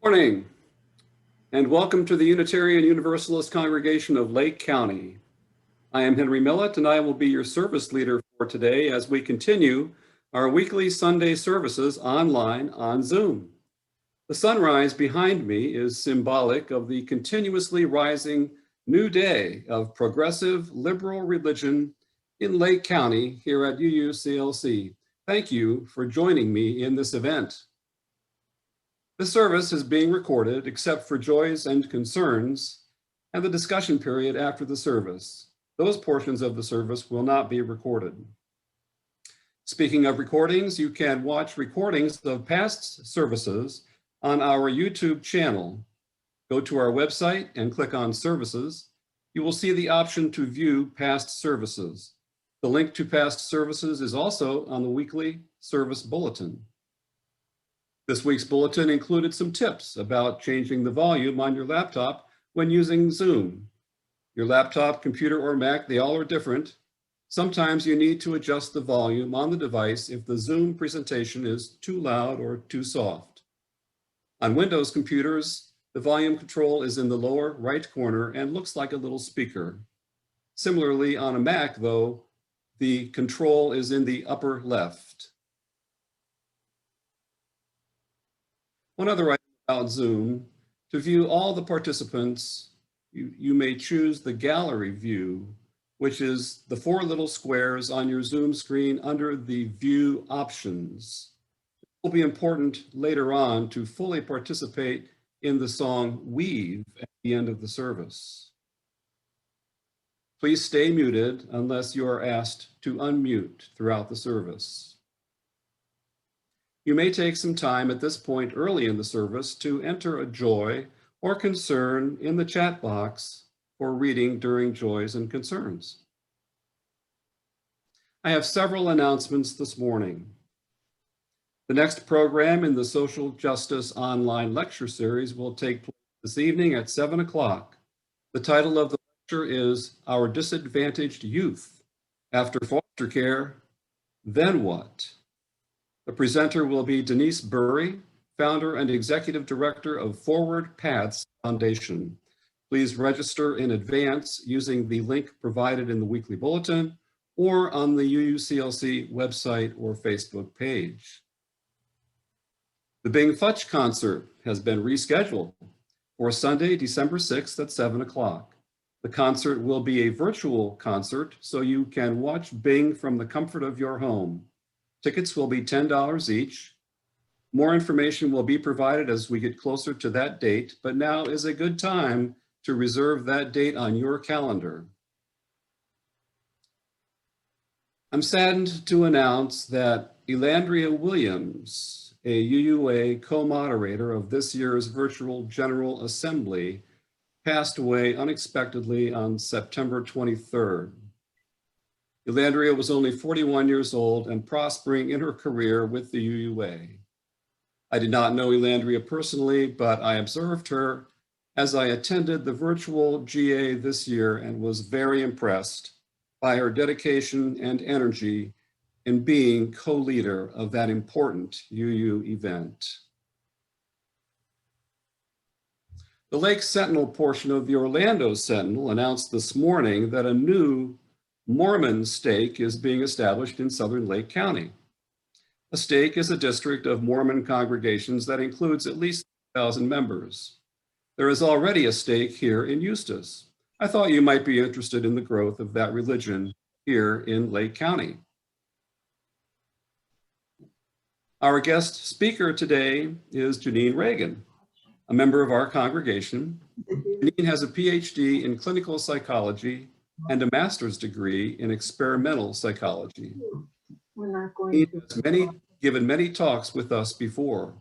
Morning, and welcome to the Unitarian Universalist Congregation of Lake County. I am Henry Millett, and I will be your service leader for today as we continue our weekly Sunday services online on Zoom. The sunrise behind me is symbolic of the continuously rising new day of progressive liberal religion in Lake County here at UUCLC. Thank you for joining me in this event. This service is being recorded except for joys and concerns and the discussion period after the service. Those portions of the service will not be recorded. Speaking of recordings, you can watch recordings of past services on our YouTube channel. Go to our website and click on Services. You will see the option to view past services. The link to past services is also on the weekly service bulletin. This week's bulletin included some tips about changing the volume on your laptop when using Zoom. Your laptop, computer, or Mac, they all are different. Sometimes you need to adjust the volume on the device if the Zoom presentation is too loud or too soft. On Windows computers, the volume control is in the lower right corner and looks like a little speaker. Similarly, on a Mac, though, the control is in the upper left. One other item about Zoom, to view all the participants, you may choose the gallery view, which is the four little squares on your Zoom screen under the view options. It will be important later on to fully participate in the song Weave at the end of the service. Please stay muted unless you are asked to unmute throughout the service. You may take some time at this point early in the service to enter a joy or concern in the chat box for reading during joys and concerns. I have several announcements this morning. The next program in the Social Justice Online Lecture Series will take place this evening at 7 o'clock. The title of the lecture is Our Disadvantaged Youth. After Foster Care, Then What? The presenter will be Denise Burry, founder and executive director of Forward Paths Foundation. Please register in advance using the link provided in the weekly bulletin or on the UUCLC website or Facebook page. The Bing Futch concert has been rescheduled for Sunday, December 6th at 7 o'clock. The concert will be a virtual concert, so you can watch Bing from the comfort of your home. Tickets will be $10 each. More information will be provided as we get closer to that date, but now is a good time to reserve that date on your calendar. I'm saddened to announce that Elandria Williams, a UUA co-moderator of this year's virtual General Assembly, passed away unexpectedly on September 23rd. Elandria was only 41 years old and prospering in her career with the UUA. I did not know Elandria personally, but I observed her as I attended the virtual GA this year and was very impressed by her dedication and energy in being co-leader of that important UU event. The Lake Sentinel portion of the Orlando Sentinel announced this morning that a new Mormon stake is being established in southern Lake County. A stake is a district of Mormon congregations that includes at least 1,000 members. There is already a stake here in Eustis. I thought you might be interested in the growth of that religion here in Lake County. Our guest speaker today is Janeane Reagan, a member of our congregation. Janeane has a PhD in clinical psychology and a master's degree in experimental psychology. Janeane has given many talks with us before.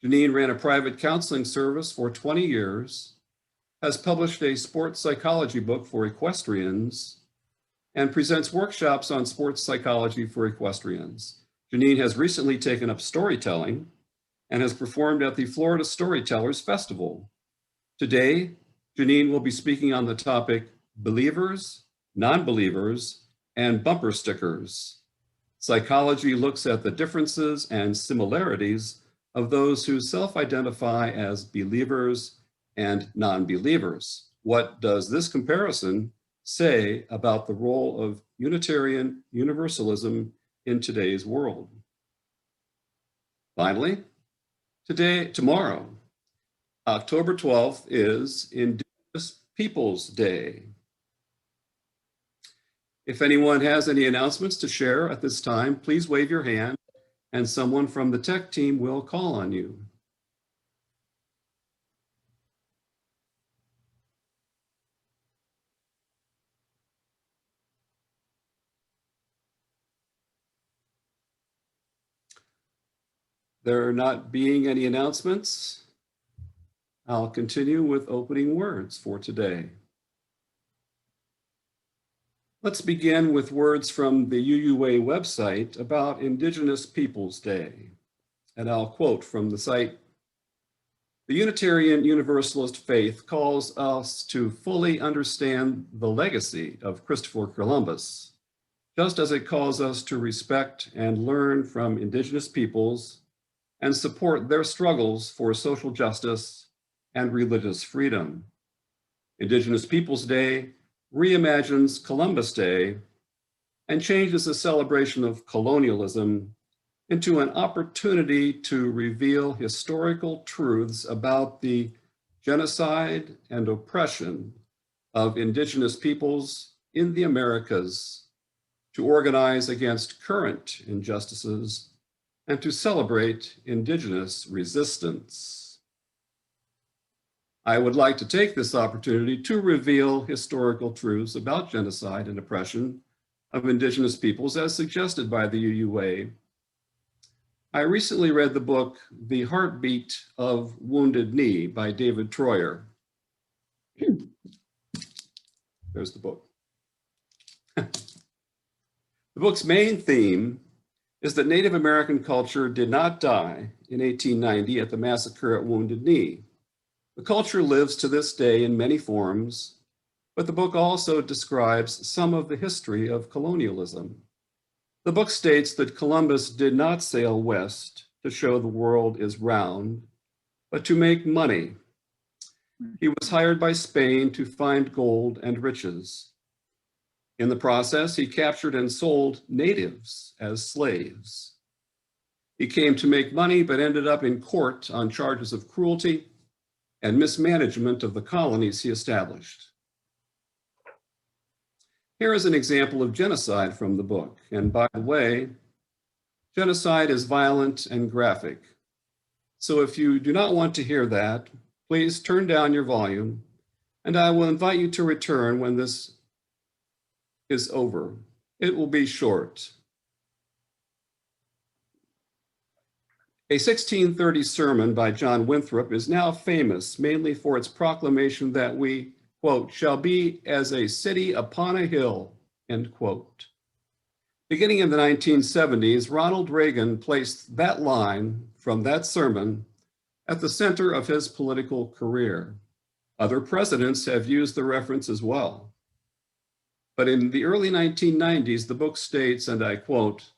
Janeane ran a private counseling service for 20 years, has published a sports psychology book for equestrians, and presents workshops on sports psychology for equestrians. Janeane has recently taken up storytelling and has performed at the Florida Storytellers Festival. Today, Janeane will be speaking on the topic Believers, Non-Believers, and Bumper Stickers. Psychology looks at the differences and similarities of those who self-identify as believers and non-believers. What does this comparison say about the role of Unitarian Universalism in today's world? Finally, tomorrow, October 12th, is Indigenous Peoples Day. If anyone has any announcements to share at this time, please wave your hand and someone from the tech team will call on you. There not being any announcements, I'll continue with opening words for today. Let's begin with words from the UUA website about Indigenous Peoples Day. And I'll quote from the site: "The Unitarian Universalist faith calls us to fully understand the legacy of Christopher Columbus, just as it calls us to respect and learn from Indigenous peoples and support their struggles for social justice and religious freedom. Indigenous Peoples Day reimagines Columbus Day and changes the celebration of colonialism into an opportunity to reveal historical truths about the genocide and oppression of Indigenous peoples in the Americas, to organize against current injustices, and to celebrate Indigenous resistance." I would like to take this opportunity to reveal historical truths about genocide and oppression of Indigenous peoples as suggested by the UUA. I recently read the book, The Heartbeat of Wounded Knee by David Troyer. There's the book. The book's main theme is that Native American culture did not die in 1890 at the massacre at Wounded Knee. The culture lives to this day in many forms, but the book also describes some of the history of colonialism. The book states that Columbus did not sail west to show the world is round, but to make money. He was hired by Spain to find gold and riches. In the process, he captured and sold natives as slaves. He came to make money, but ended up in court on charges of cruelty and mismanagement of the colonies he established. Here is an example of genocide from the book. And by the way, genocide is violent and graphic. So if you do not want to hear that, please turn down your volume, and I will invite you to return when this is over. It will be short. A 1630 sermon by John Winthrop is now famous mainly for its proclamation that we, quote, shall be as a city upon a hill, end quote. Beginning in the 1970s, Ronald Reagan placed that line from that sermon at the center of his political career. Other presidents have used the reference as well. But in the early 1990s, the book states, and I quote,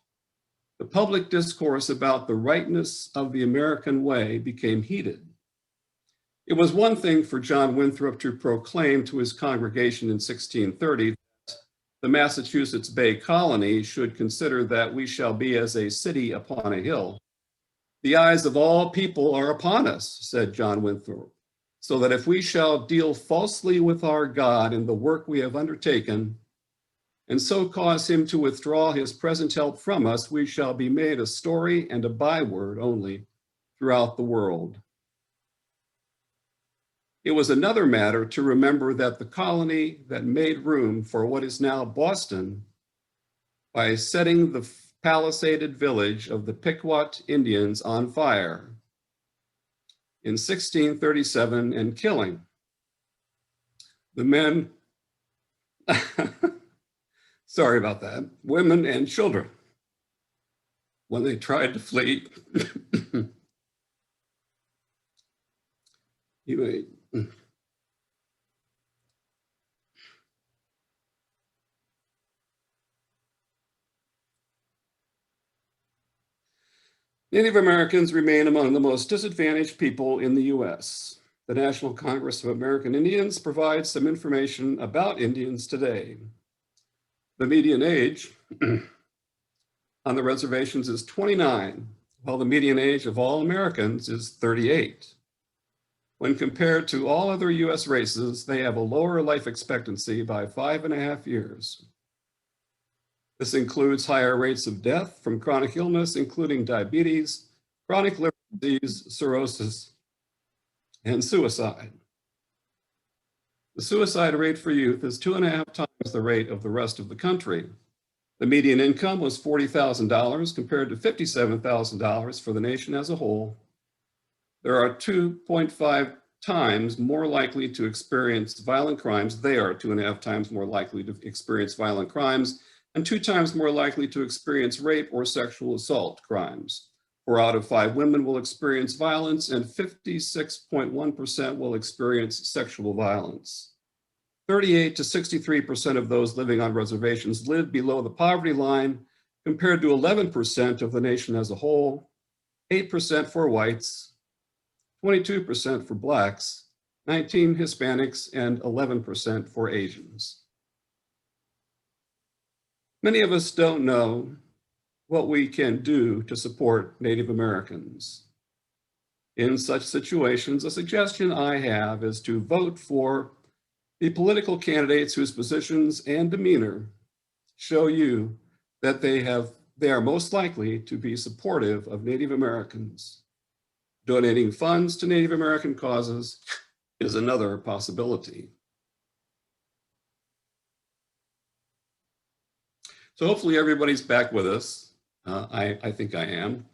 "The public discourse about the rightness of the American way became heated. It was one thing for John Winthrop to proclaim to his congregation in 1630 that the Massachusetts Bay Colony should consider that we shall be as a city upon a hill. The eyes of all people are upon us," said John Winthrop, "so that if we shall deal falsely with our God in the work we have undertaken, and so cause him to withdraw his present help from us, we shall be made a story and a byword only throughout the world." It was another matter to remember that the colony that made room for what is now Boston by setting the palisaded village of the Pequot Indians on fire in 1637 and killing the men, sorry about that, women and children when they tried to flee. Anyway, Native Americans remain among the most disadvantaged people in the U.S. The National Congress of American Indians provides some information about Indians today. The median age on the reservations is 29, while the median age of all Americans is 38. When compared to all other U.S. races, they have a lower life expectancy by 5.5 years. This includes higher rates of death from chronic illness, including diabetes, chronic liver disease, cirrhosis, and suicide. The suicide rate for youth is 2.5 times the rate of the rest of the country. The median income was $40,000 compared to $57,000 for the nation as a whole. There are 2.5 times more likely to experience violent crimes. They are 2.5 times more likely to experience violent crimes and 2 times more likely to experience rape or sexual assault crimes. 4 out of 5 women will experience violence and 56.1% will experience sexual violence. 38 to 63% of those living on reservations live below the poverty line, compared to 11% of the nation as a whole, 8% for whites, 22% for Blacks, 19% Hispanics, and 11% for Asians. Many of us don't know what we can do to support Native Americans. In such situations, a suggestion I have is to vote for the political candidates whose positions and demeanor show you that they are most likely to be supportive of Native Americans. Donating funds to Native American causes is another possibility. So hopefully everybody's back with us. I think I am.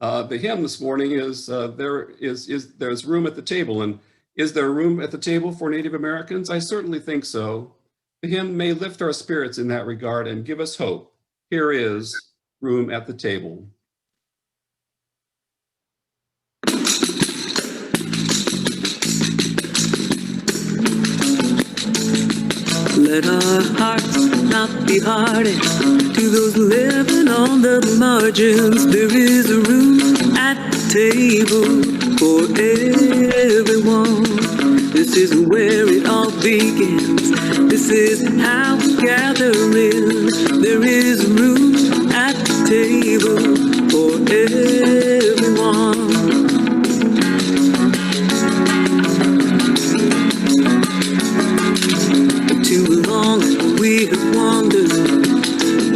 The hymn this morning is there's room at the table, and is there room at the table for Native Americans? I certainly think so. The hymn may lift our spirits in that regard and give us hope. Here is Room at the Table. Let our hearts not be hardened to those living on the margins. There is a room at the table for everyone. This is where it all begins. This is how we gather in. There is room at the table for everyone. Too long we have wandered,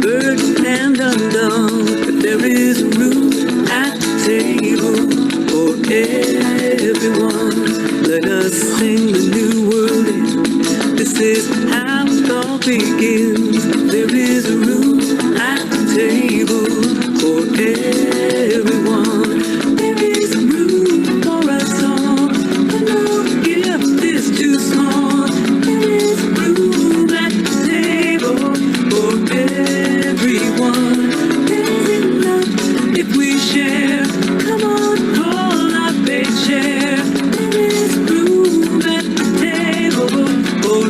burdened and undone, but there is room at the table for everyone. Let us sing the new world in. This is how it all begins. There is room at the table for everyone. There is room for us all, and no gift is too small. There is room at the table for everyone. There is enough if we share. Come on, pull up a chair. There is room at the table for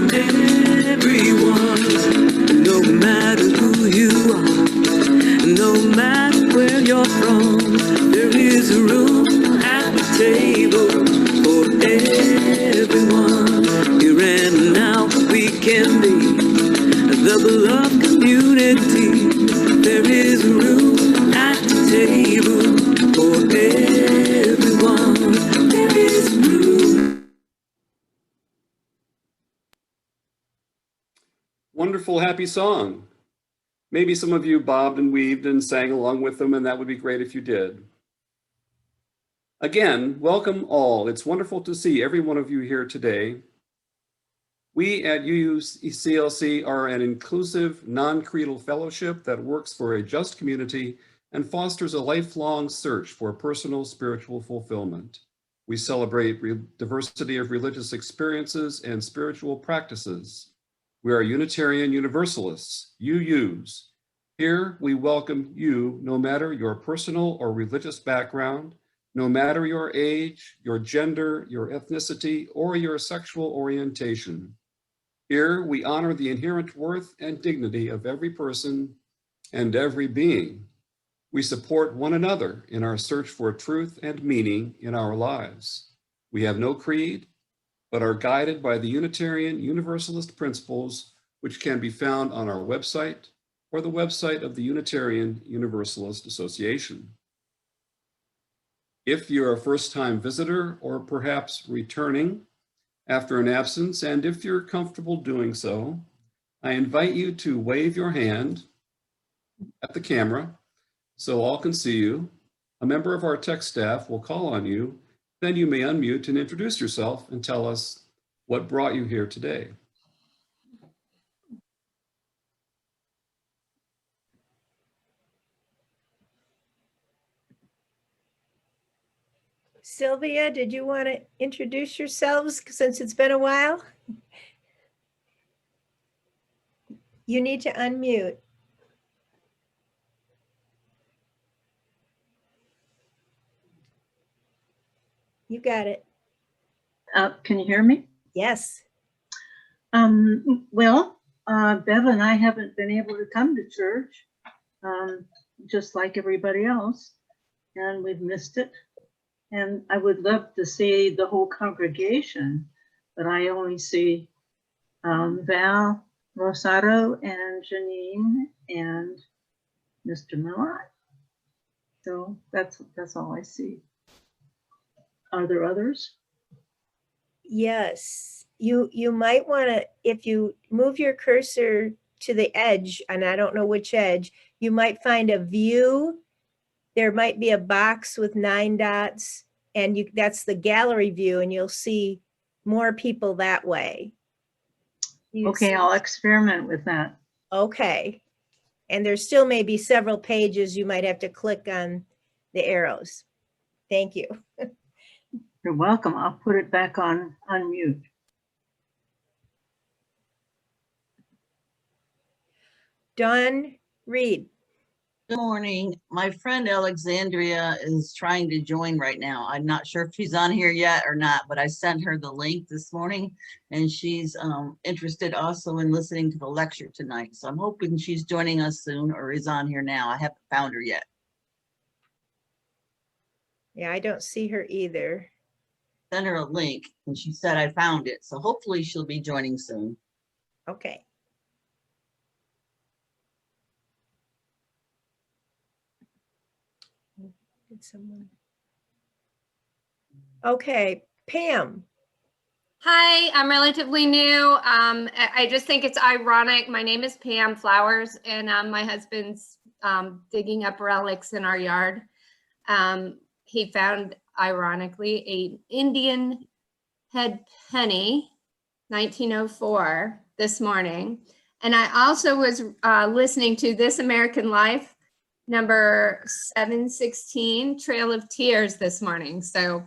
everyone. No matter who you are, no matter where you're from, there is room at the table for everyone. Here and now we can be the beloved community. There is room at the table for everyone. There is room. Wonderful, happy song. Maybe some of you bobbed and weaved and sang along with them, and that would be great if you did. Again, welcome all. It's wonderful to see every one of you here today. We at UUCLC are an inclusive, non-creedal fellowship that works for a just community and fosters a lifelong search for personal spiritual fulfillment. We celebrate diversity of religious experiences and spiritual practices. We are Unitarian Universalists, UUs. Here we welcome you no matter your personal or religious background, no matter your age, your gender, your ethnicity, or your sexual orientation. Here we honor the inherent worth and dignity of every person and every being. We support one another in our search for truth and meaning in our lives. We have no creed, but are guided by the Unitarian Universalist principles, which can be found on our website or the website of the Unitarian Universalist Association. If you're a first-time visitor or perhaps returning after an absence, and if you're comfortable doing so, I invite you to wave your hand at the camera so all can see you. A member of our tech staff will call on you. Then you may unmute and introduce yourself and tell us what brought you here today. Sylvia, did you want to introduce yourselves since it's been a while? You need to unmute. You got it. Can you hear me? Yes. Well, Bev and I haven't been able to come to church, just like everybody else, and we've missed it. And I would love to see the whole congregation, but I only see Val, Rosato, and Janeane, and Mr. Millat. So that's all I see. Are there others? Yes. You might want to, if you move your cursor to the edge, and I don't know which edge, you might find a view. There might be a box with 9 dots, and that's the gallery view, and you'll see more people that way. Okay, I'll experiment with that. Okay. And there still may be several pages you might have to click on the arrows. Thank you. You're welcome. I'll put it back on mute. Dawn Reed. Good morning. My friend Alexandria is trying to join right now. I'm not sure if she's on here yet or not, but I sent her the link this morning, and she's interested also in listening to the lecture tonight. So I'm hoping she's joining us soon or is on here now. I haven't found her yet. Yeah, I don't see her either. Sent her a link and she said I found it. So hopefully she'll be joining soon. Okay. Did someone? Okay, Pam. Hi, I'm relatively new. I just think it's ironic. My name is Pam Flowers, and my husband's digging up relics in our yard. He found, ironically, an Indian head penny, 1904, this morning. And I also was listening to This American Life, number 716, Trail of Tears, this morning. So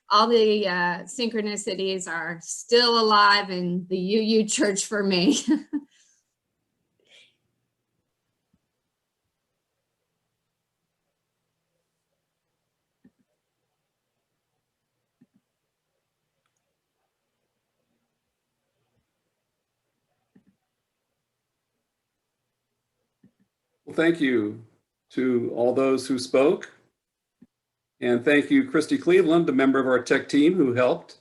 all the synchronicities are still alive in the UU Church for me. Well, thank you to all those who spoke. And thank you, Christy Cleveland, a member of our tech team who helped.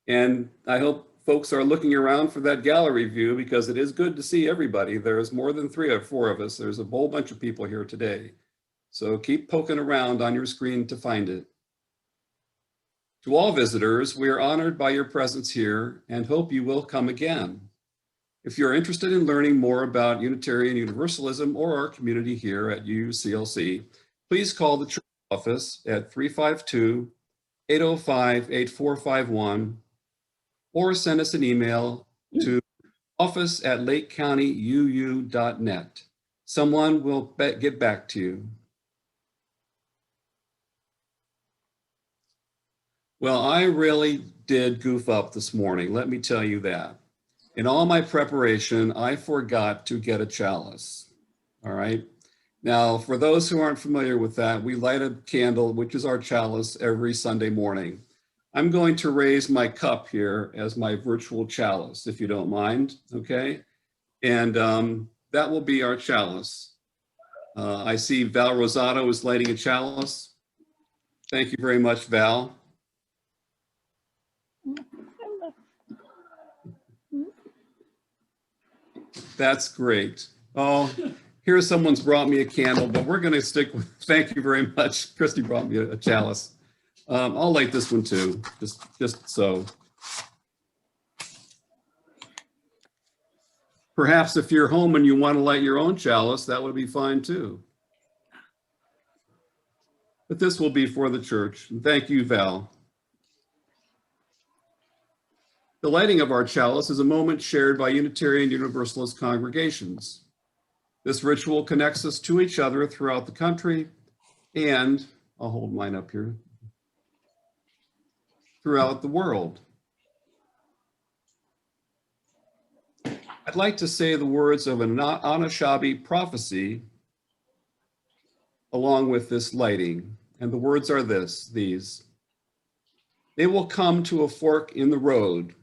And I hope folks are looking around for that gallery view, because it is good to see everybody. There's more than 3 or 4 of us. There's a whole bunch of people here today. So keep poking around on your screen to find it. To all visitors, we are honored by your presence here and hope you will come again. If you're interested in learning more about Unitarian Universalism or our community here at UCLC, please call the church office at 352-805-8451 or send us an email to office@lakecountyuu.net. Someone will get back to you. Well, I really did goof up this morning, let me tell you that. In all my preparation, I forgot to get a chalice, all right? Now, for those who aren't familiar with that, we light a candle, which is our chalice, every Sunday morning. I'm going to raise my cup here as my virtual chalice, if you don't mind, okay? And that will be our chalice. I see Val Rosato is lighting a chalice. Thank you very much, Val. That's great. Oh, here's someone's brought me a candle, but we're going to stick with, thank you very much. Christy brought me a chalice. I'll light this one too, just so. Perhaps if you're home and you want to light your own chalice, that would be fine too. But this will be for the church. And thank you, Val. The lighting of our chalice is a moment shared by Unitarian Universalist congregations. This ritual connects us to each other throughout the country and, I'll hold mine up here, throughout the world. I'd like to say the words of an Anishinaabe prophecy along with this lighting, and the words are these. They will come to a fork in the road.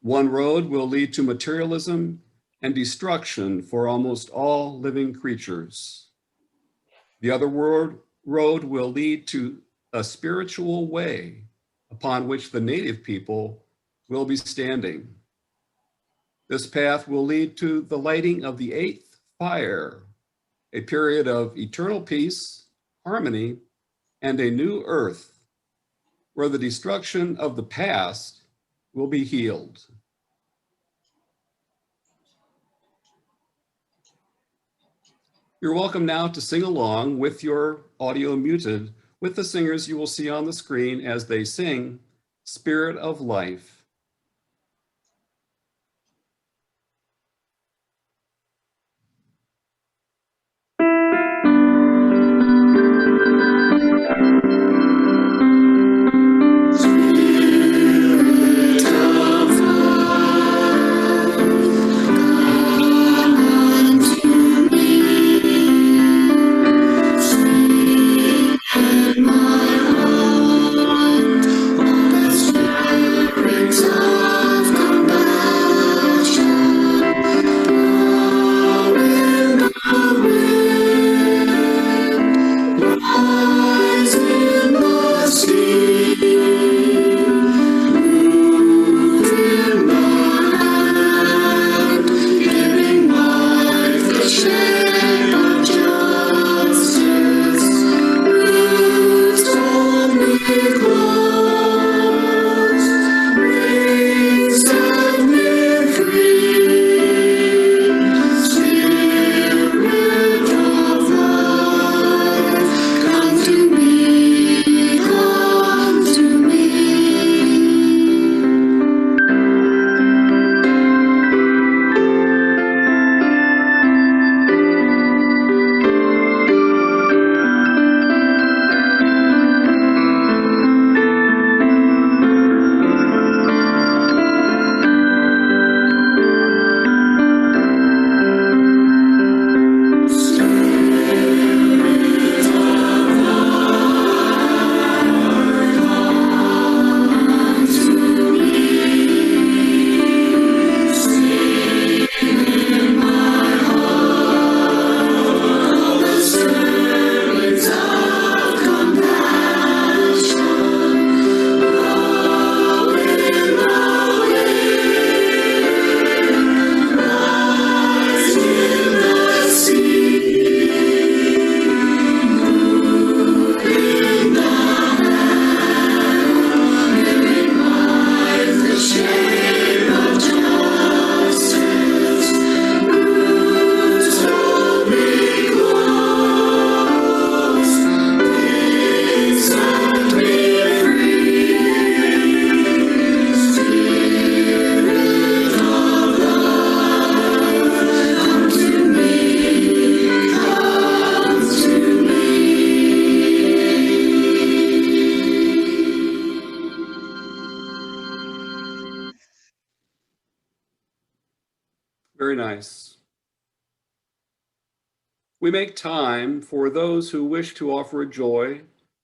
One road will lead to materialism and destruction for almost all living creatures. The other road will lead to a spiritual way upon which the native people will be standing. This path will lead to the lighting of the eighth fire, a period of eternal peace, harmony, and a new earth where the destruction of the past will be healed. You're welcome now to sing along with your audio muted with the singers you will see on the screen as they sing Spirit of Life. Very nice. We make time for those who wish to offer a joy,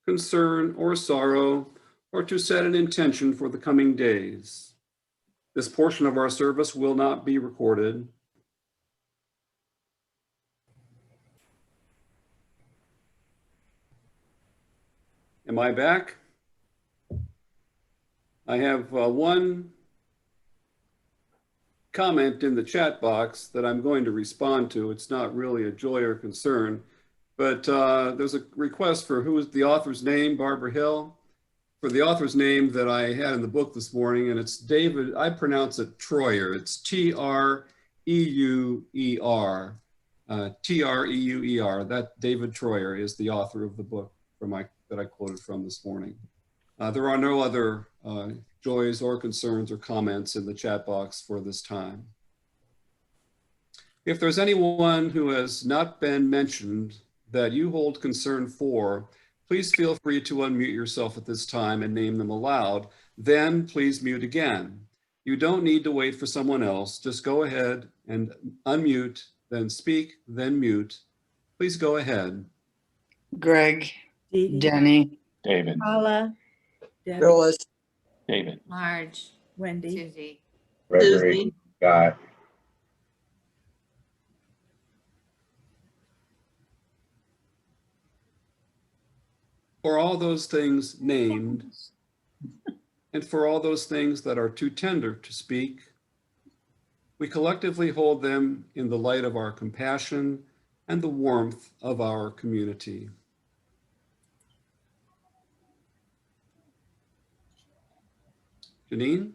concern, or sorrow, or to set an intention for the coming days. This portion of our service will not be recorded. Am I back? I have one comment in the chat box that I'm going to respond to. It's not really a joy or concern, but there's a request for who is the author's name, Barbara Hill, for the author's name that I had in the book this morning, and it's David, I pronounce it Treuer. It's Treuer, Treuer. That David Treuer is the author of the book that I quoted from this morning. There are no other joys or concerns or comments in the chat box for this time. If there's anyone who has not been mentioned that you hold concern for, please feel free to unmute yourself at this time and name them aloud. Then please mute again. You don't need to wait for someone else. Just go ahead and unmute, then speak, then mute. Please go ahead. Greg, Dee Dee. Denny, David, Paula, Debbie, Phyllis, David, Marge, Wendy, Susie. Gregory, Susie, Scott, For all those things named, and for all those things that are too tender to speak, we collectively hold them in the light of our compassion and the warmth of our community. Janeane?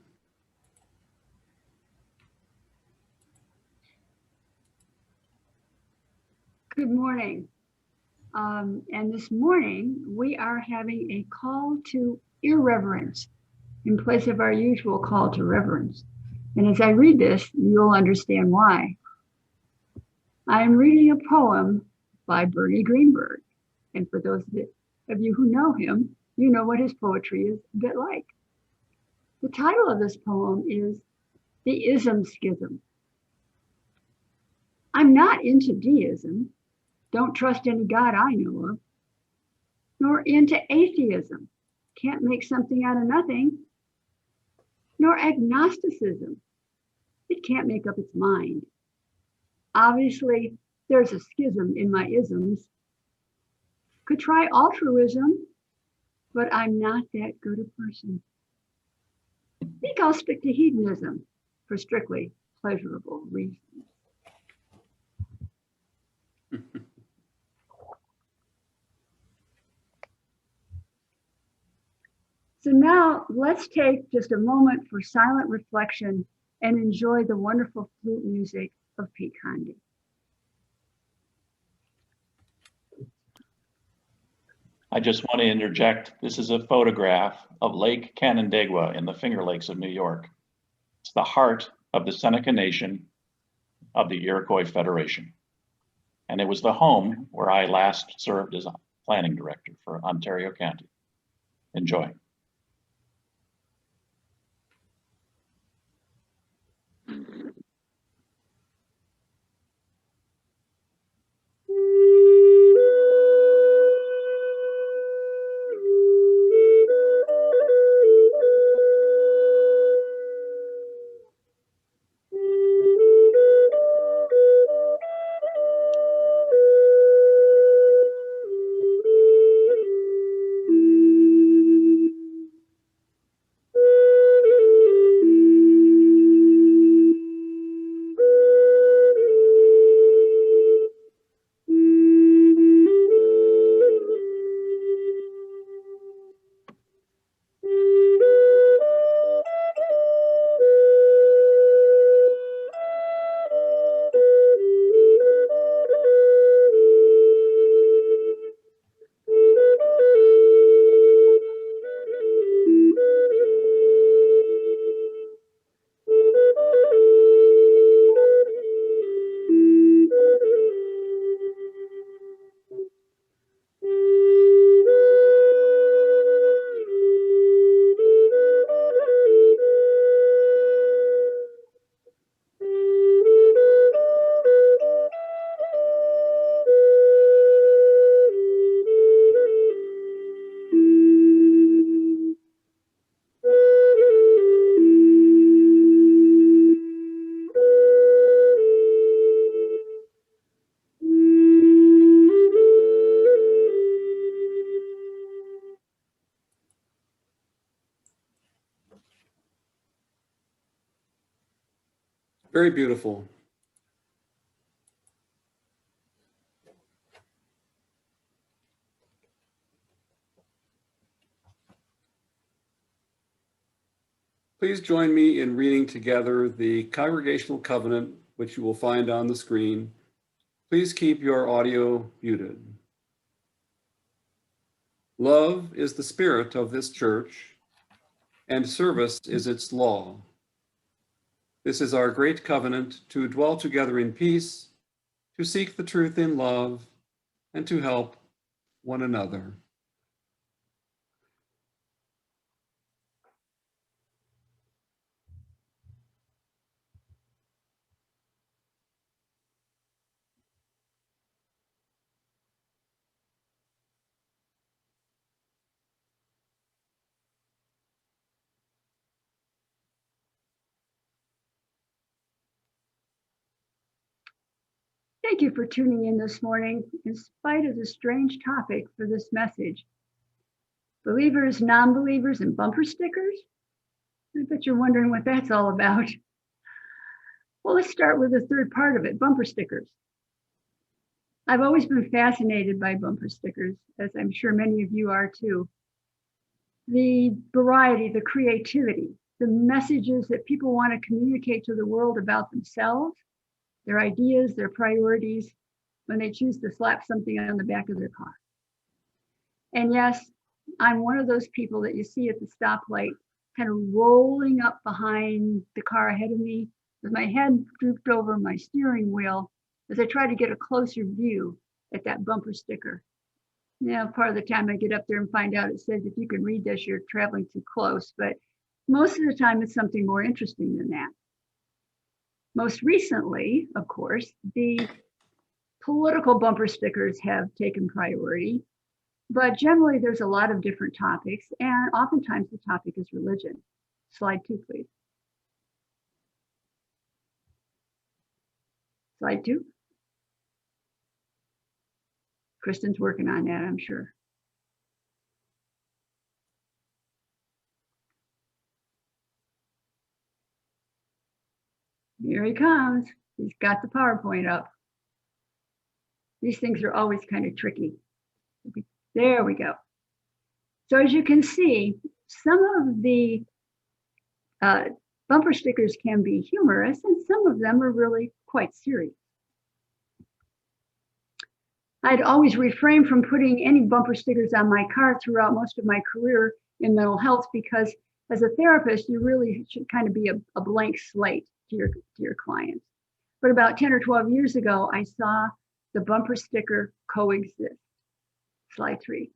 Good morning. And this morning, we are having a call to irreverence in place of our usual call to reverence. And as I read this, you'll understand why. I'm reading a poem by Bernie Greenberg. And for those of you who know him, you know what his poetry is a bit like. The title of this poem is The Ism Schism. I'm not into deism, don't trust any God I know of, nor into atheism, can't make something out of nothing, nor agnosticism, it can't make up its mind. Obviously, there's a schism in my isms. Could try altruism, but I'm not that good a person. Think I'll stick to hedonism for strictly pleasurable reasons. So now let's take just a moment for silent reflection and enjoy the wonderful flute music of Pete Conde. I just want to interject. This is a photograph of Lake Canandaigua in the Finger Lakes of New York. It's the heart of the Seneca Nation of the Iroquois Federation. And it was the home where I last served as a planning director for Ontario County. Enjoy. Very beautiful. Please join me in reading together the Congregational Covenant, which you will find on the screen. Please keep your audio muted. Love is the spirit of this church, and service is its law. This is our great covenant to dwell together in peace, to seek the truth in love, and to help one another. Thank you for tuning in this morning, in spite of the strange topic for this message. Believers, non-believers, and bumper stickers? I bet you're wondering what that's all about. Well, let's start with the third part of it, bumper stickers. I've always been fascinated by bumper stickers, as I'm sure many of you are too. The variety, the creativity, the messages that people want to communicate to the world about themselves, their ideas, their priorities, when they choose to slap something on the back of their car. And yes, I'm one of those people that you see at the stoplight, kind of rolling up behind the car ahead of me with my head drooped over my steering wheel as I try to get a closer view at that bumper sticker. Yeah, part of the time I get up there and find out it says, if you can read this, you're traveling too close. But most of the time it's something more interesting than that. Most recently, of course, the political bumper stickers have taken priority, but generally there's a lot of different topics, and oftentimes the topic is religion. Slide 2, please. Slide 2. Kristen's working on that, I'm sure. Here he comes. He's got the PowerPoint up. These things are always kind of tricky. There we go. So as you can see, some of the bumper stickers can be humorous, and some of them are really quite serious. I'd always refrained from putting any bumper stickers on my car throughout most of my career in mental health, because as a therapist, you really should kind of be a blank slate to your clients. But about 10 or 12 years ago, I saw the bumper sticker coexist. Slide 3.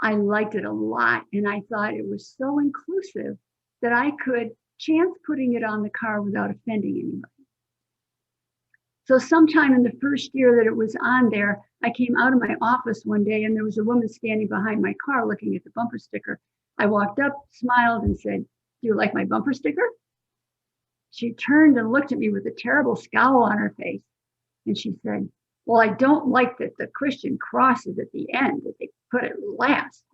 I liked it a lot, and I thought it was so inclusive that I could chance putting it on the car without offending anybody. So sometime in the first year that it was on there, I came out of my office one day and there was a woman standing behind my car looking at the bumper sticker. I walked up, smiled, and said, "Do you like my bumper sticker?" She turned and looked at me with a terrible scowl on her face. And she said, "Well, I don't like that the Christian cross is at the end, that they put it last."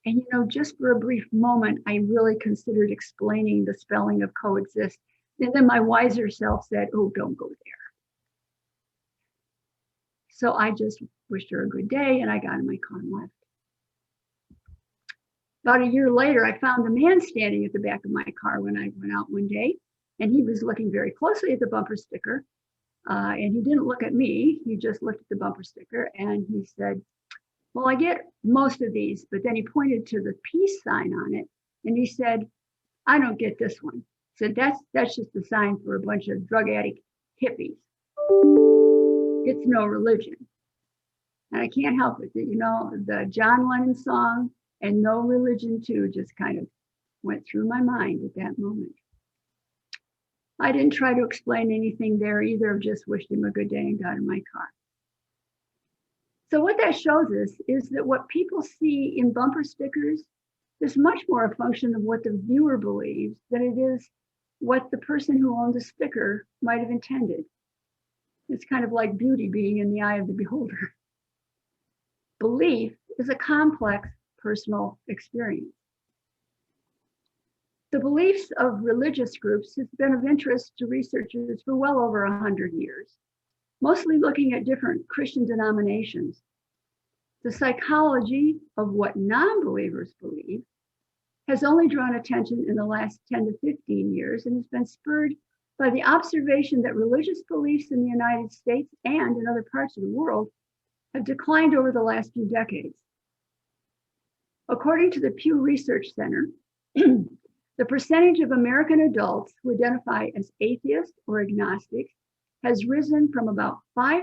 And you know, just for a brief moment, I really considered explaining the spelling of coexist. And then my wiser self said, "Oh, don't go there." So I just wished her a good day and I got in my car and left. About a year later, I found a man standing at the back of my car when I went out one day, and he was looking very closely at the bumper sticker. And he didn't look at me, he just looked at the bumper sticker and he said, "Well, I get most of these," but then he pointed to the peace sign on it and he said, "I don't get this one." He said, that's just a sign for a bunch of drug addict hippies. It's no religion." And I can't help it that, you know, the John Lennon song and "No Religion Too" just kind of went through my mind at that moment. I didn't try to explain anything there either, just wished him a good day and got in my car. So what that shows us is that what people see in bumper stickers is much more a function of what the viewer believes than it is what the person who owned the sticker might have intended. It's kind of like beauty being in the eye of the beholder. Belief is a complex personal experience. The beliefs of religious groups has been of interest to researchers for well over 100 years, mostly looking at different Christian denominations. The psychology of what non-believers believe has only drawn attention in the last 10 to 15 years and has been spurred by the observation that religious beliefs in the United States and in other parts of the world have declined over the last few decades. According to the Pew Research Center, the percentage of American adults who identify as atheist or agnostic has risen from about 5%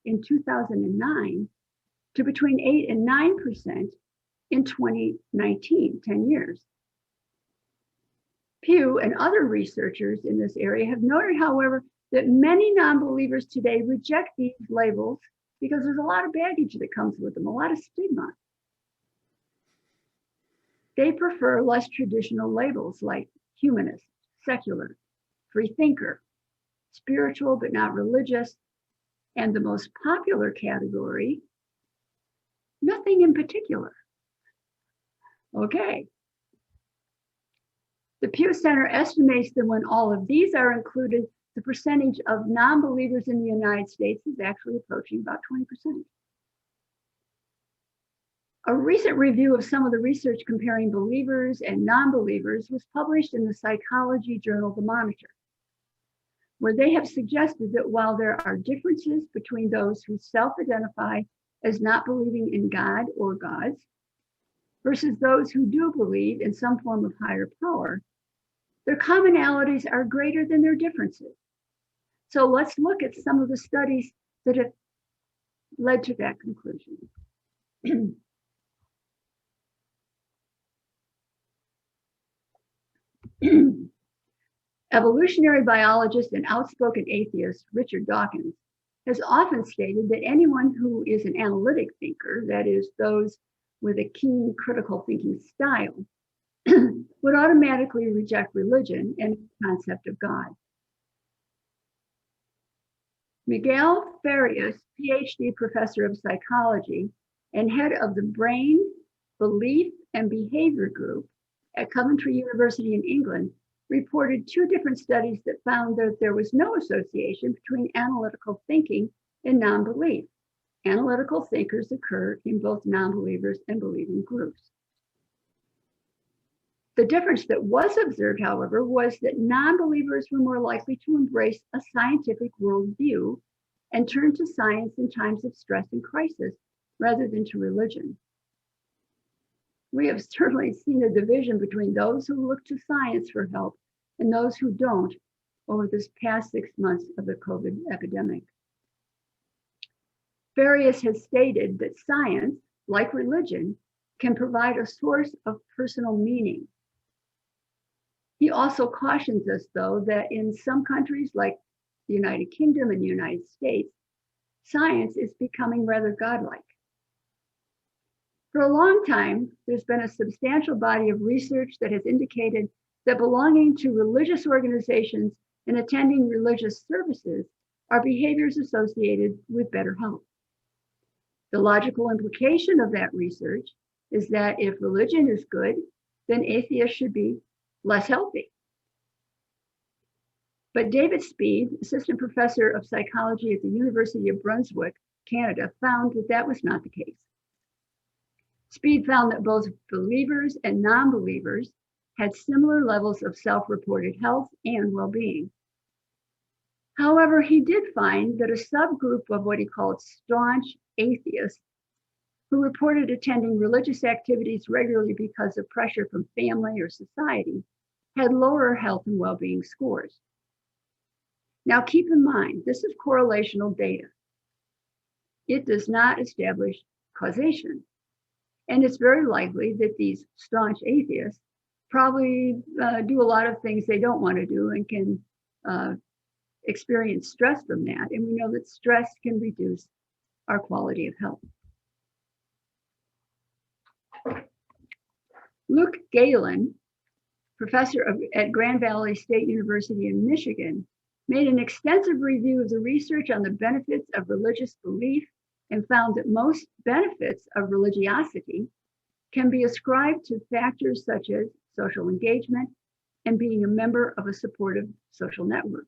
in 2009 to between 8 and 9% in 2019, 10 years. Pew and other researchers in this area have noted, however, that many non-believers today reject these labels because there's a lot of baggage that comes with them, a lot of stigma. They prefer less traditional labels like humanist, secular, free thinker, spiritual but not religious, and the most popular category, nothing in particular. Okay. The Pew Center estimates that when all of these are included, the percentage of non-believers in the United States is actually approaching about 20%. A recent review of some of the research comparing believers and non-believers was published in the psychology journal, The Monitor, where they have suggested that while there are differences between those who self-identify as not believing in God or gods versus those who do believe in some form of higher power, their commonalities are greater than their differences. So let's look at some of the studies that have led to that conclusion. Evolutionary biologist and outspoken atheist Richard Dawkins has often stated that anyone who is an analytic thinker, that is, those with a keen critical thinking style, would automatically reject religion and the concept of God. Miguel Farias, PhD professor of psychology and head of the Brain, Belief, and Behavior Group at Coventry University in England, reported 2 different studies that found that there was no association between analytical thinking and non-belief. Analytical thinkers occur in both non-believers and believing groups. The difference that was observed, however, was that non-believers were more likely to embrace a scientific worldview and turn to science in times of stress and crisis rather than to religion. We have certainly seen a division between those who look to science for help and those who don't over this past 6 months of the COVID epidemic. Farias has stated that science, like religion, can provide a source of personal meaning. He also cautions us, though, that in some countries like the United Kingdom and the United States, science is becoming rather godlike. For a long time, there's been a substantial body of research that has indicated that belonging to religious organizations and attending religious services are behaviors associated with better health. The logical implication of that research is that if religion is good, then atheists should be less healthy. But David Speed, assistant professor of psychology at the University of Brunswick, Canada, found that that was not the case. Speed found that both believers and non-believers had similar levels of self-reported health and well-being. However, he did find that a subgroup of what he called staunch atheists who reported attending religious activities regularly because of pressure from family or society had lower health and well-being scores. Now, keep in mind, this is correlational data. It does not establish causation. And it's very likely that these staunch atheists probably do a lot of things they don't want to do and can experience stress from that. And we know that stress can reduce our quality of health. Luke Galen, professor at Grand Valley State University in Michigan, made an extensive review of the research on the benefits of religious belief and found that most benefits of religiosity can be ascribed to factors such as social engagement, and being a member of a supportive social network.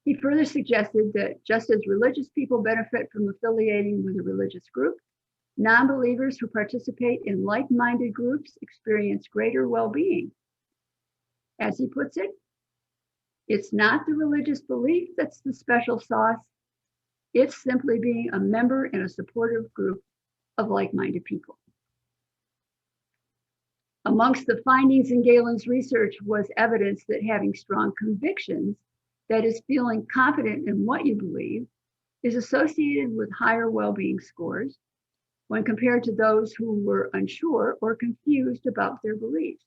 He further suggested that just as religious people benefit from affiliating with a religious group, non-believers who participate in like-minded groups experience greater well-being. As he puts it, it's not the religious belief that's the special sauce. It's simply being a member in a supportive group of like-minded people. Amongst the findings in Galen's research was evidence that having strong convictions, that is feeling confident in what you believe, is associated with higher well-being scores when compared to those who were unsure or confused about their beliefs.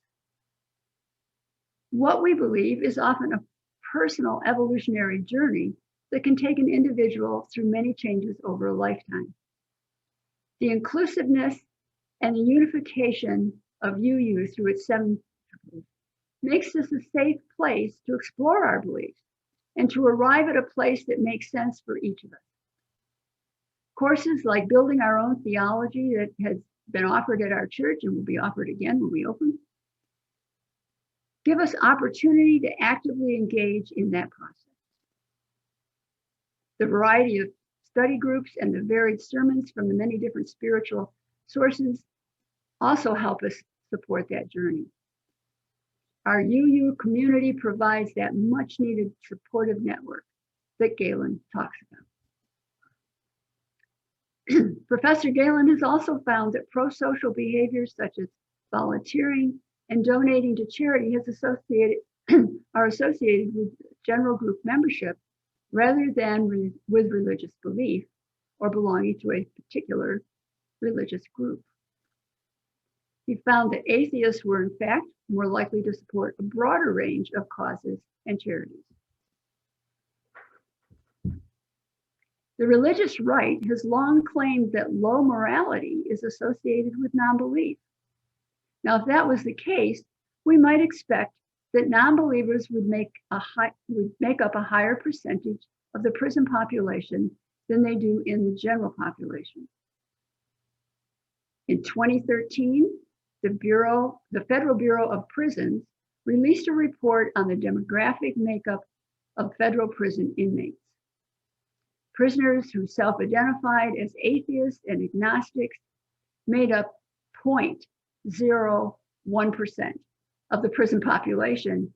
What we believe is often a personal evolutionary journey that can take an individual through many changes over a lifetime. The inclusiveness and the unification of UU through its 7 pillars makes this a safe place to explore our beliefs and to arrive at a place that makes sense for each of us. Courses like Building Our Own Theology that has been offered at our church and will be offered again when we open, give us opportunity to actively engage in that process. The variety of study groups and the varied sermons from the many different spiritual sources also help us support that journey. Our UU community provides that much needed supportive network that Galen talks about. Professor Galen has also found that pro-social behaviors such as volunteering and donating to charity are associated with general group membership rather than with religious belief or belonging to a particular religious group. He found that atheists were in fact more likely to support a broader range of causes and charities. The religious right has long claimed that low morality is associated with non-belief. Now, if that was the case, we might expect that non-believers would make up a higher percentage of the prison population than they do in the general population. In 2013, the Federal Bureau of Prisons released a report on the demographic makeup of federal prison inmates. Prisoners who self-identified as atheists and agnostics made up 0.01% of the prison population,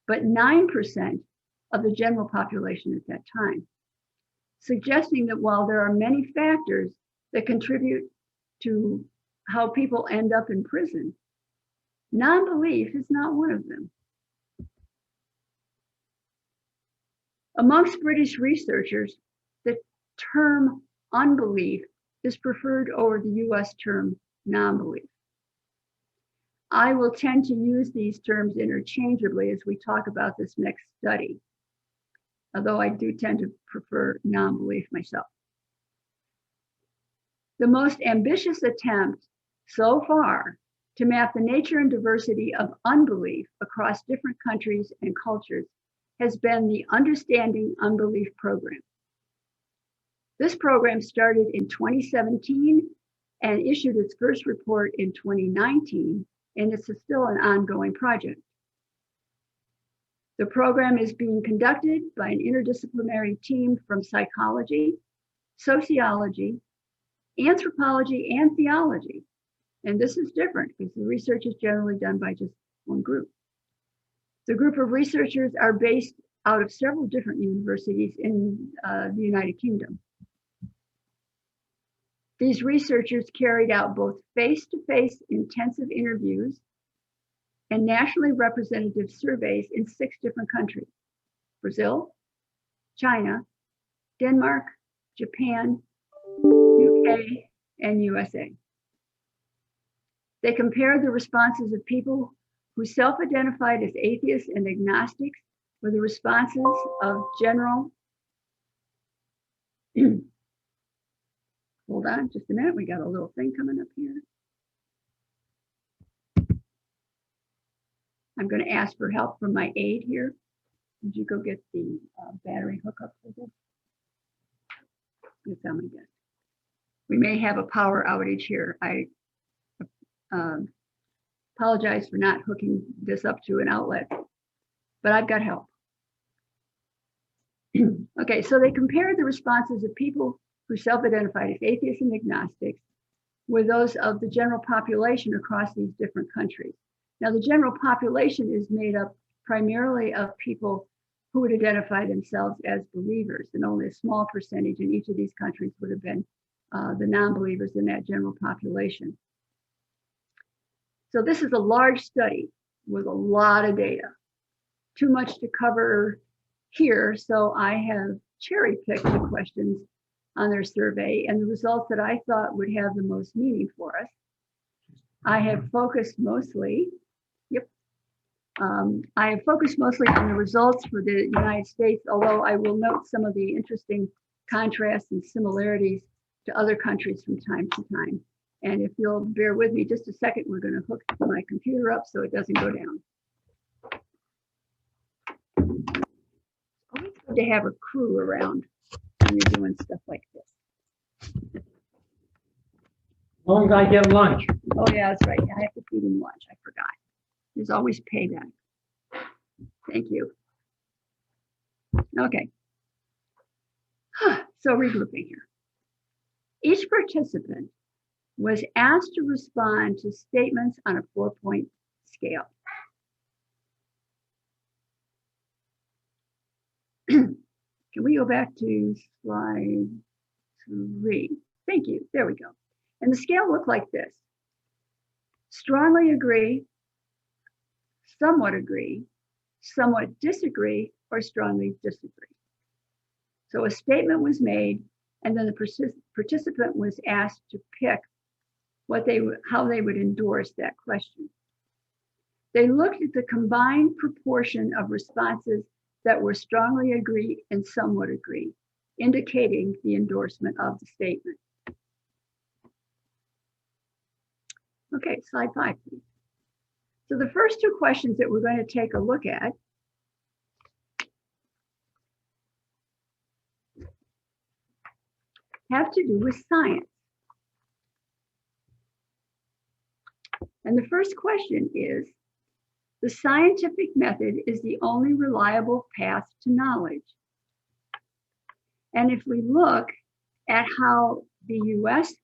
but 9% of the general population at that time, suggesting that while there are many factors that contribute to how people end up in prison, non-belief is not one of them. Amongst British researchers, the term unbelief is preferred over the US term non-belief. I will tend to use these terms interchangeably as we talk about this next study, although I do tend to prefer non-belief myself. The most ambitious attempt so far to map the nature and diversity of unbelief across different countries and cultures has been the Understanding Unbelief program. This program started in 2017 and issued its first report in 2019, and it's still an ongoing project. The program is being conducted by an interdisciplinary team from psychology, sociology, anthropology, and theology. And this is different because the research is generally done by just one group. The group of researchers are based out of several different universities in the United Kingdom. These researchers carried out both face-to-face intensive interviews and nationally representative surveys in 6 different countries: Brazil, China, Denmark, Japan, UK, and USA. They compared the responses of people who self-identified as atheists and agnostics with the responses of general. Hold on just a minute, we got a little thing coming up here. I'm going to ask for help from my aide here. Did you go get the battery hookup for this? It's on my desk. We may have a power outage here. Apologize for not hooking this up to an outlet, but I've got help. Okay, so they compared the responses of people who self-identified as atheists and agnostics with those of the general population across these different countries. Now, the general population is made up primarily of people who would identify themselves as believers, and only a small percentage in each of these countries would have been the non-believers in that general population. So this is a large study with a lot of data. Too much to cover here, so I have cherry-picked the questions on their survey and the results that I thought would have the most meaning for us. I have focused mostly, I have focused mostly on the results for the United States, although I will note some of the interesting contrasts and similarities to other countries from time to time. And if you'll bear with me just a second, we're going to hook my computer up so it doesn't go down. Always good to have a crew around when you're doing stuff like this. As long as I get lunch. Oh, yeah, that's right. I have to feed him lunch. I forgot. There's always payback. Thank you. Okay. So regrouping here. Each participant was asked to respond to statements on a 4-point scale. Can we go back to slide 3? Thank you. There we go. And the scale looked like this. Strongly agree, somewhat agree, somewhat disagree, or strongly disagree. So a statement was made, and then the participant was asked to pick how they would endorse that question. They looked at the combined proportion of responses that were strongly agree and somewhat agree, indicating the endorsement of the statement. Okay, slide 5, please. So the first 2 questions that we're going to take a look at have to do with science. And the first question is, the scientific method is the only reliable path to knowledge. And if we look at how the US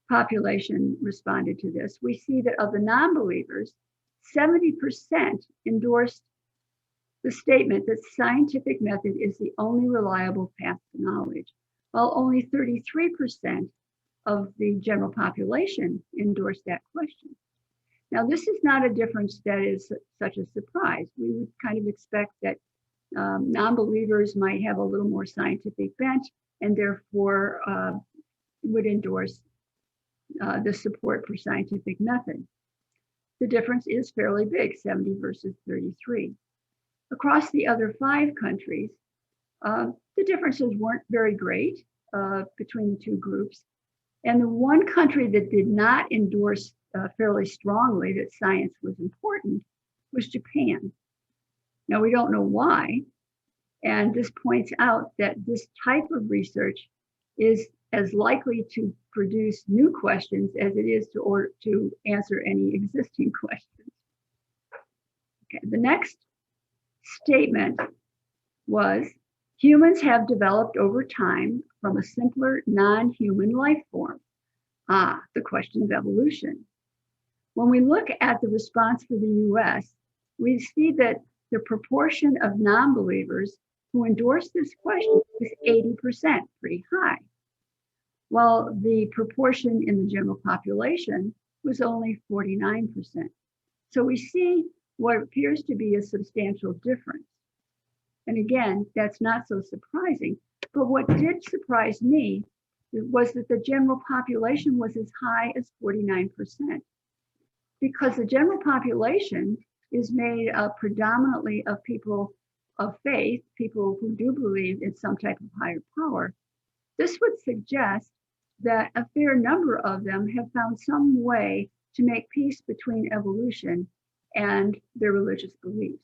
population responded to this, we see that of the non-believers, 70% endorsed the statement that scientific method is the only reliable path to knowledge, while only 33% of the general population endorsed that question. Now, this is not a difference that is such a surprise. We would kind of expect that non-believers might have a little more scientific bent and therefore would endorse the support for scientific method. The difference is fairly big, 70 versus 33. Across the other 5 countries, the differences weren't very great between the 2 groups. And the one country that did not endorse fairly strongly that science was important was Japan. Now, we don't know why. And this points out that this type of research is as likely to produce new questions as it is to answer any existing questions. Okay, the next statement was, humans have developed over time from a simpler non-human life form. The question of evolution. When we look at the response for the US, we see that the proportion of non-believers who endorsed this question is 80%, pretty high, while the proportion in the general population was only 49%. So we see what appears to be a substantial difference. And again, that's not so surprising, but what did surprise me was that the general population was as high as 49%, because the general population is made up predominantly of people of faith, people who do believe in some type of higher power. This would suggest that a fair number of them have found some way to make peace between evolution and their religious beliefs.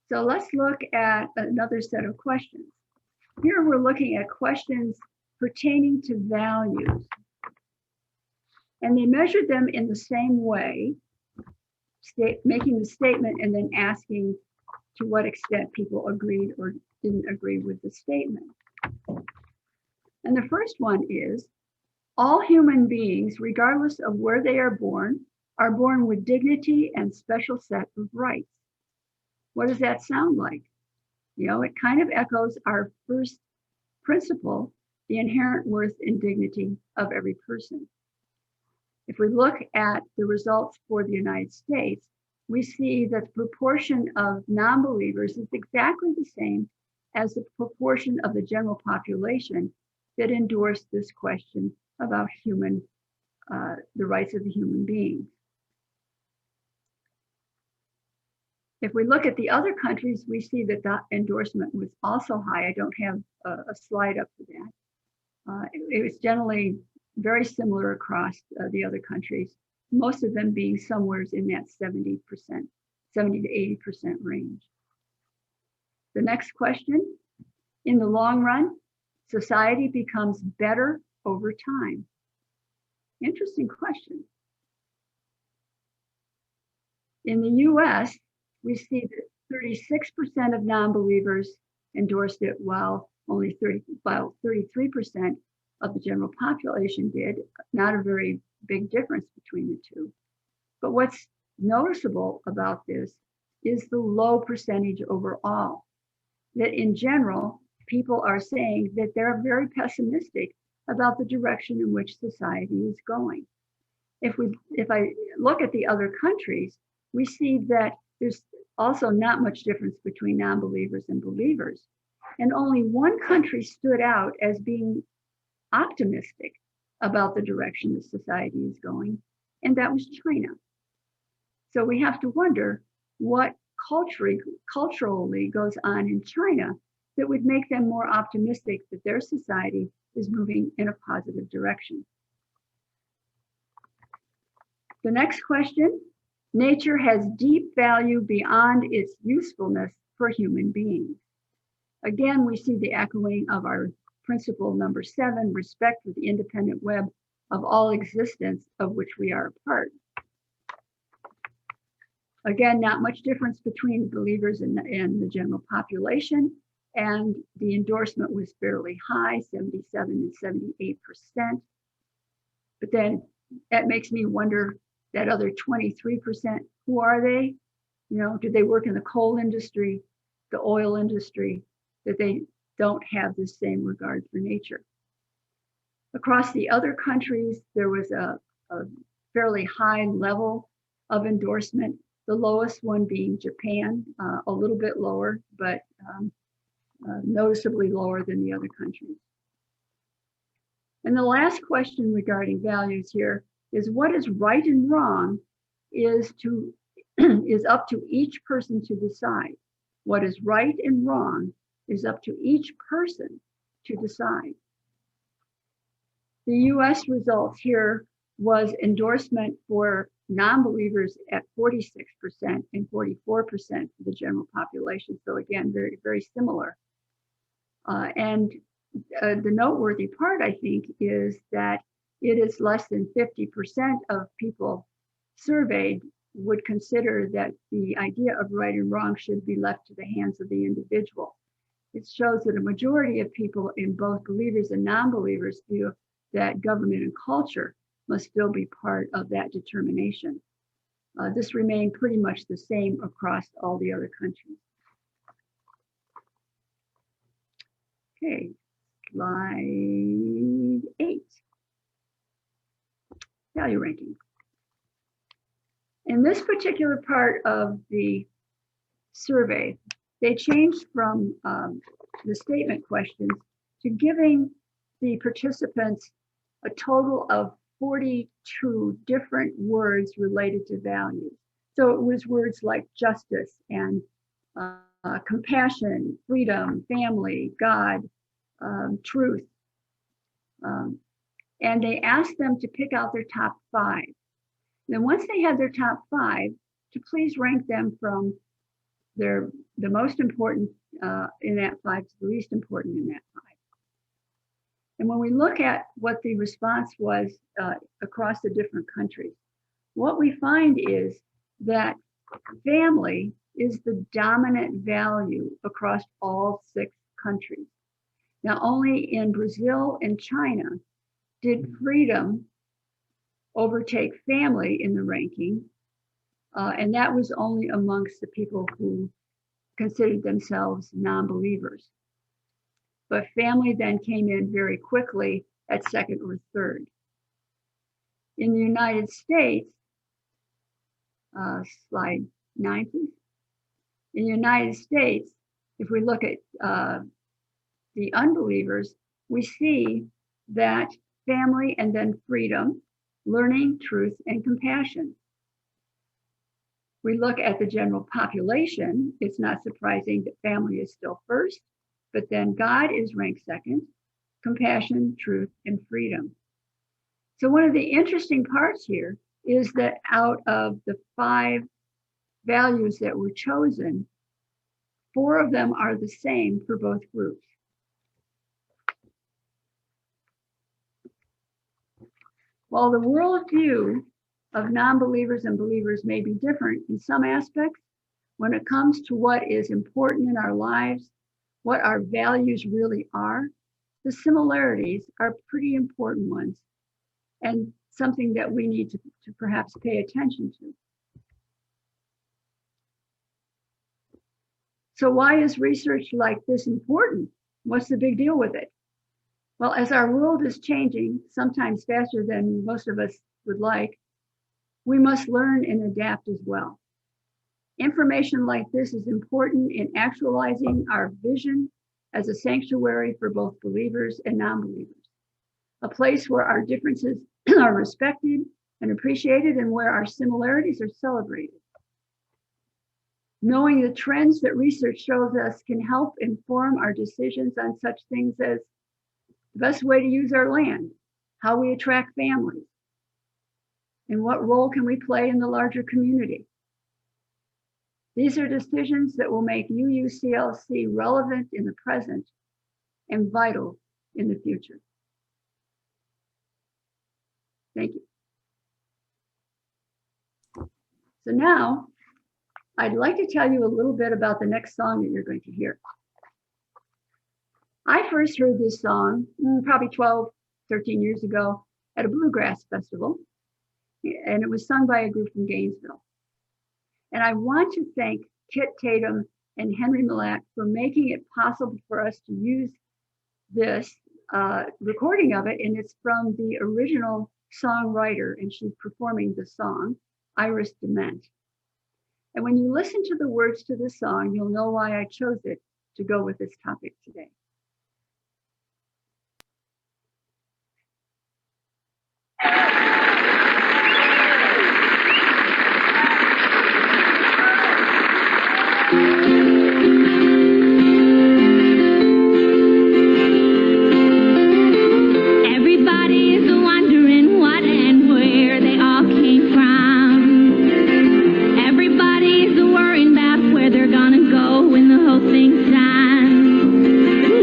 So let's look at another set of questions. Here we're looking at questions pertaining to values. And they measured them in the same way, making the statement and then asking to what extent people agreed or didn't agree with the statement. And the first one is, all human beings, regardless of where they are born with dignity and special set of rights. What does that sound like? You know, it kind of echoes our first principle, the inherent worth and dignity of every person. If we look at the results for the United States, we see that the proportion of non-believers is exactly the same as the proportion of the general population that endorsed this question about the rights of the human being. If we look at the other countries, we see that the endorsement was also high. I don't have a slide up for that. It was generally very similar across the other countries, most of them being somewhere in that 70% to 80% range. The next question, in the long run, society becomes better over time. Interesting question. In the US, we see that 36% of non-believers endorsed it, while only 33% of the general population did. Not a very big difference between the two. But what's noticeable about this is the low percentage overall. That in general, people are saying that they're very pessimistic about the direction in which society is going. If I look at the other countries, we see that there's also not much difference between non-believers and believers. And only one country stood out as being optimistic about the direction that society is going, and that was China. So we have to wonder what culturally goes on in China that would make them more optimistic that their society is moving in a positive direction. The next question, nature has deep value beyond its usefulness for human beings. Again, we see the echoing of our principle number 7, respect for the independent web of all existence of which we are a part. Again, not much difference between believers and the general population, and the endorsement was fairly high, 77 and 78%. But then that makes me wonder, that other 23%, who are they? You know, do they work in the coal industry, the oil industry, that they don't have the same regard for nature? Across the other countries, there was a fairly high level of endorsement, the lowest one being Japan, a little bit lower, but noticeably lower than the other countries. And the last question regarding values here is, what is right and wrong is up to each person to decide. What is right and wrong is up to each person to decide. The US results here was endorsement for non-believers at 46% and 44% for the general population. So again, very, very similar. And the noteworthy part, I think, is that it is less than 50% of people surveyed would consider that the idea of right and wrong should be left to the hands of the individual. It shows that a majority of people in both believers and non-believers feel that government and culture must still be part of that determination. This remained pretty much the same across all the other countries. Okay, slide 8. Value ranking. In this particular part of the survey, they changed from the statement questions to giving the participants a total of 42 different words related to values. So it was words like justice and compassion, freedom, family, God, truth. And they asked them to pick out their top 5. Then once they had their top 5, to please rank them from the most important in that 5 to the least important in that 5. And when we look at what the response was across the different countries, what we find is that family is the dominant value across all 6 countries. Now, only in Brazil and China did freedom overtake family in the ranking, and that was only amongst the people who considered themselves non-believers. But family then came in very quickly at 2nd or 3rd. In the United States, slide 9, please. In the United States, if we look at the unbelievers, we see that family and then freedom, learning, truth, and compassion. We look at the general population, it's not surprising that family is still first, but then God is ranked 2nd, compassion, truth, and freedom. So one of the interesting parts here is that out of the 5 values that were chosen, 4 of them are the same for both groups. While the worldview of non-believers and believers may be different in some aspects, when it comes to what is important in our lives, what our values really are, the similarities are pretty important ones and something that we need to perhaps pay attention to. So why is research like this important? What's the big deal with it? Well, as our world is changing, sometimes faster than most of us would like, we must learn and adapt as well. Information like this is important in actualizing our vision as a sanctuary for both believers and non-believers, a place where our differences are respected and appreciated and where our similarities are celebrated. Knowing the trends that research shows us can help inform our decisions on such things as the best way to use our land, how we attract families, and what role can we play in the larger community. These are decisions that will make UUCLC relevant in the present and vital in the future. Thank you. So now, I'd like to tell you a little bit about the next song that you're going to hear. I first heard this song probably 12, 13 years ago at a bluegrass festival, and it was sung by a group from Gainesville. And I want to thank Kit Tatum and Henry Millett for making it possible for us to use this recording of it, and it's from the original songwriter, and she's performing the song, Iris Dement. And when you listen to the words to this song, you'll know why I chose it to go with this topic today. Everybody's wondering what and where they all came from. Everybody's worrying about where they're gonna go when the whole thing's done.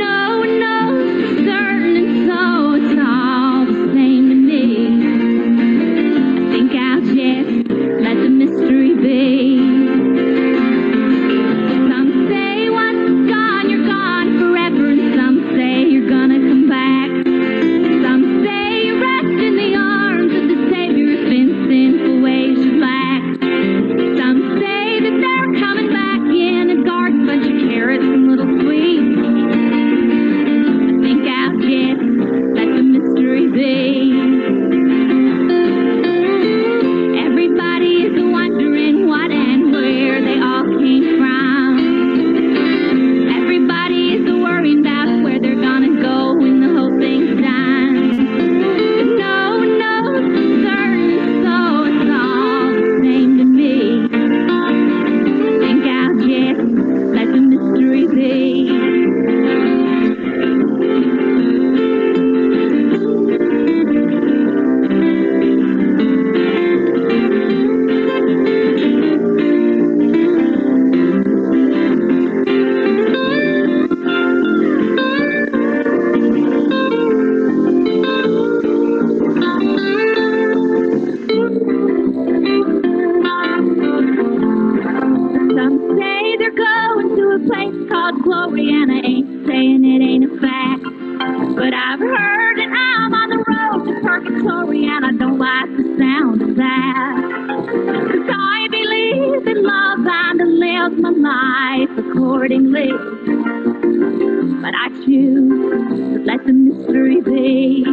but I choose to let the mystery be.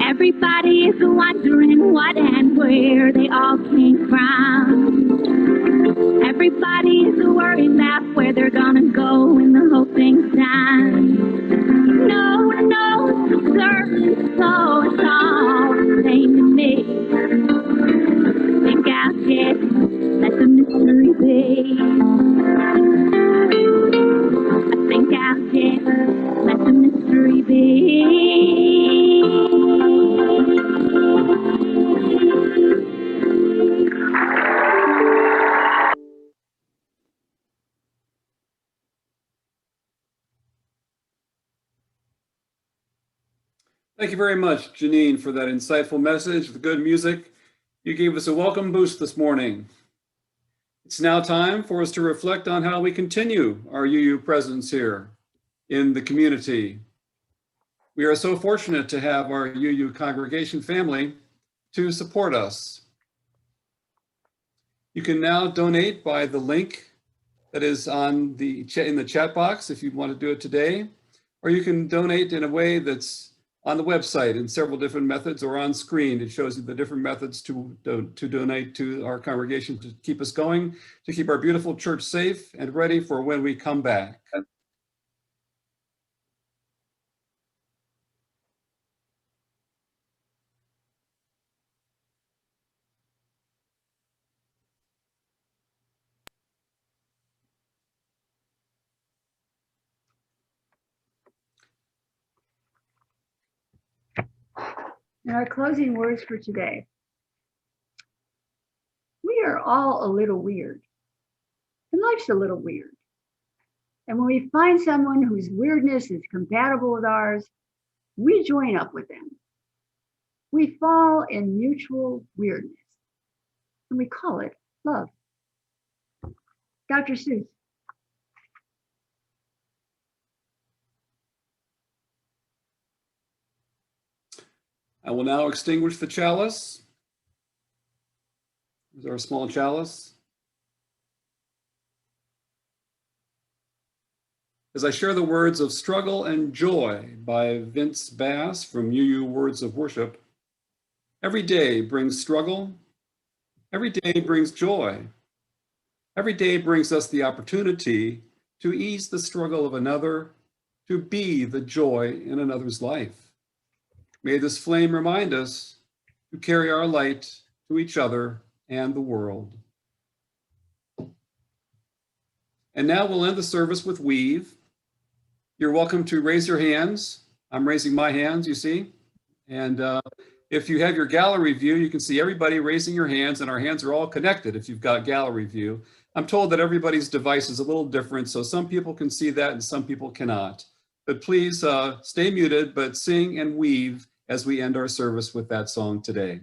Everybody is wondering what and where they all came from. Everybody is worried about where they're gonna go when the whole thing's done. No, no, for certain, so it's all the same to me. Think I'll just let the mystery be. I think I'll just let the mystery be. Thank you very much, Janeane, for that insightful message, the good music. You gave us a welcome boost this morning. It's now time for us to reflect on how we continue our UU presence here in the community. We are so fortunate to have our UU congregation family to support us. You can now donate by the link that is on in the chat box if you want to do it today, or you can donate in a way that's on the website in several different methods, or on screen. It shows you the different methods to donate to our congregation to keep us going, to keep our beautiful church safe and ready for when we come back. And our closing words for today. We are all a little weird, and life's a little weird. And when we find someone whose weirdness is compatible with ours, we join up with them. We fall in mutual weirdness, and we call it love. Dr. Seuss. I will now extinguish the chalice. There's our small chalice. As I share the words of Struggle and Joy by Vince Bass from UU Words of Worship, every day brings struggle, every day brings joy. Every day brings us the opportunity to ease the struggle of another, to be the joy in another's life. May this flame remind us to carry our light to each other and the world. And now we'll end the service with Weave. You're welcome to raise your hands. I'm raising my hands, you see. And if you have your gallery view, you can see everybody raising your hands, and our hands are all connected if you've got gallery view. I'm told that everybody's device is a little different, so some people can see that and some people cannot. But please stay muted, but sing and weave as we end our service with that song today.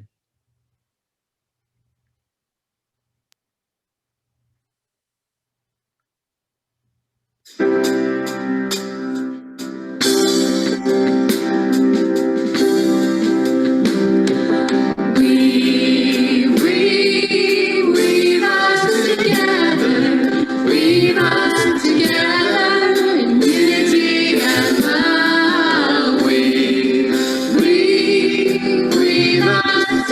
Weave us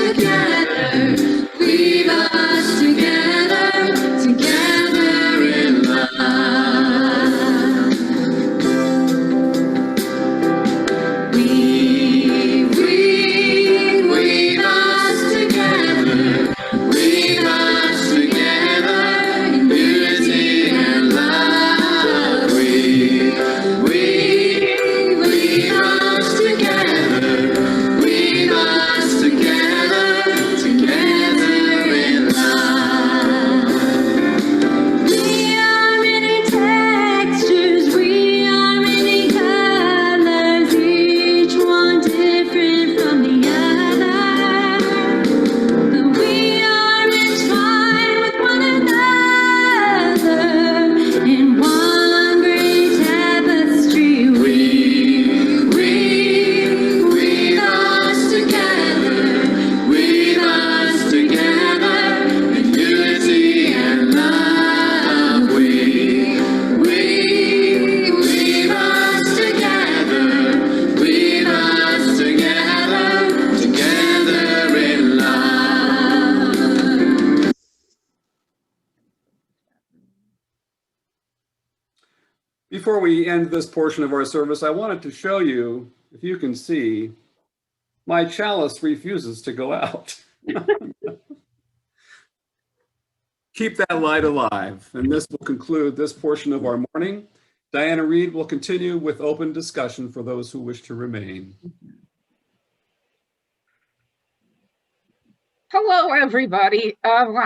Before we end this portion of our service, I wanted to show you, if you can see, my chalice refuses to go out. Keep that light alive. And this will conclude this portion of our morning. Diana Reed will continue with open discussion for those who wish to remain. Hello, everybody. I want